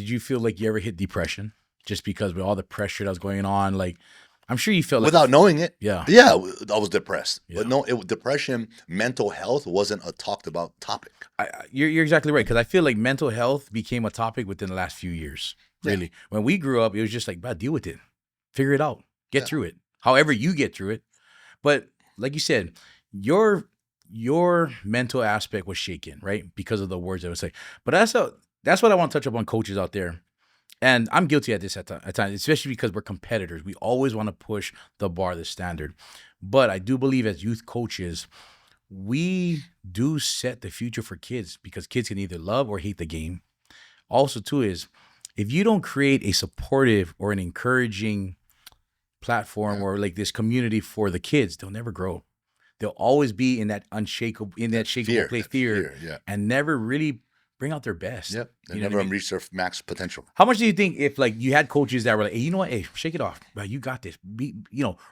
did you feel like you ever hit depression just because with all the pressure that was going on? Like, I'm sure you felt like Without knowing it. Yeah. Yeah, I was depressed. Yeah. But no, depression, mental health wasn't a talked about topic. You're exactly right, because I feel like mental health became a topic within the last few years. Really, when we grew up, it was just like, bro, deal with it, figure it out, get through it. However you get through it. But like you said, your mental aspect was shaken, right, because of the words I would say. But that's what I want to touch up on coaches out there. And I'm guilty at this at times, especially because we're competitors. We always want to push the bar, the standard. But I do believe as youth coaches, we do set the future for kids, because kids can either love or hate the game. Also, too, is if you don't create a supportive or an encouraging platform or like this community for the kids, they'll never grow. They'll always be in that unshakable, Fear, place, fear, and never really bring out their best. Yep. They You know never what I mean? reach their max potential. How much do you think if like you had coaches that were like, hey, you know what? Hey, shake it off. Bro, you got this. Be,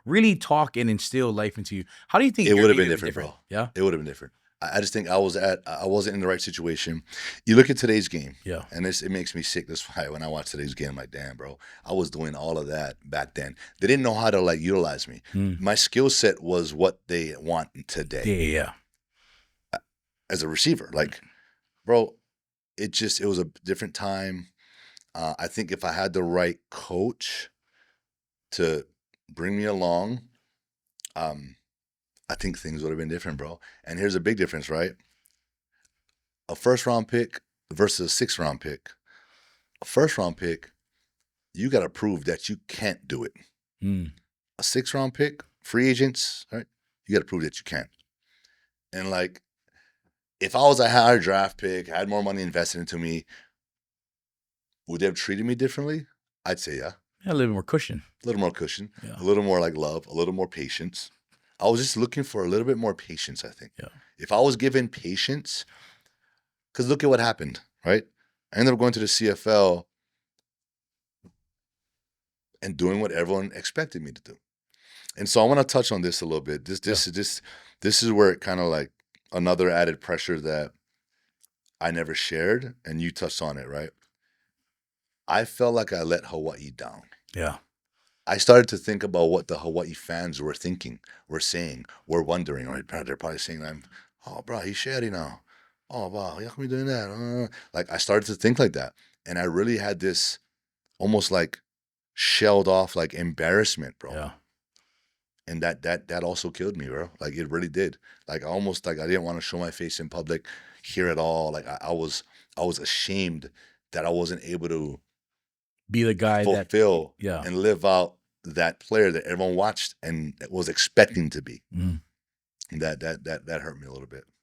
really talk and instill life into you. How do you think It would have been different, bro? Yeah. It would have been different. I just think I wasn't in the right situation. You look at today's game, Yeah. and it makes me sick. That's why when I watch today's game, I'm like, damn, bro, I was doing all of that back then. They didn't know how to like utilize me. My skill set was what they want today. Yeah. As a receiver, like, bro, it was a different time. I think if I had the right coach to bring me along, I think things would have been different, bro. And here's a big difference, right? A first-round pick versus a sixth-round pick. A first-round pick, you got to prove that you can't do it. A sixth-round pick, free agents, right? You got to prove that you can. And like, if I was a higher draft pick, had more money invested into me, would they have treated me differently? I'd say yeah. A little more cushion. A little more cushion. Yeah. A little more like love, a little more patience. I was just looking for a little bit more patience, I think. Yeah. If I was given patience, because look at what happened, right? I ended up going to the CFL and doing what everyone expected me to do. And so I want to touch on this a little bit. This is where it kind of like another added pressure that I never shared, and you touched on it, right? I felt like I let Hawaii down. Yeah. I started to think about what the Hawaii fans were thinking, were saying, were wondering. Right? They're probably saying, oh, bro, he's shady now. Oh, wow, how come you doing that? Like, I started to think like that. And I really had this almost like shelled off, like embarrassment, bro. Yeah. And that also killed me, bro. Like, it really did. Like, almost like I didn't want to show my face in public here at all. Like, I was ashamed that I wasn't able to be the guy fulfill and live out that player that everyone watched and was expecting to be. That hurt me a little bit.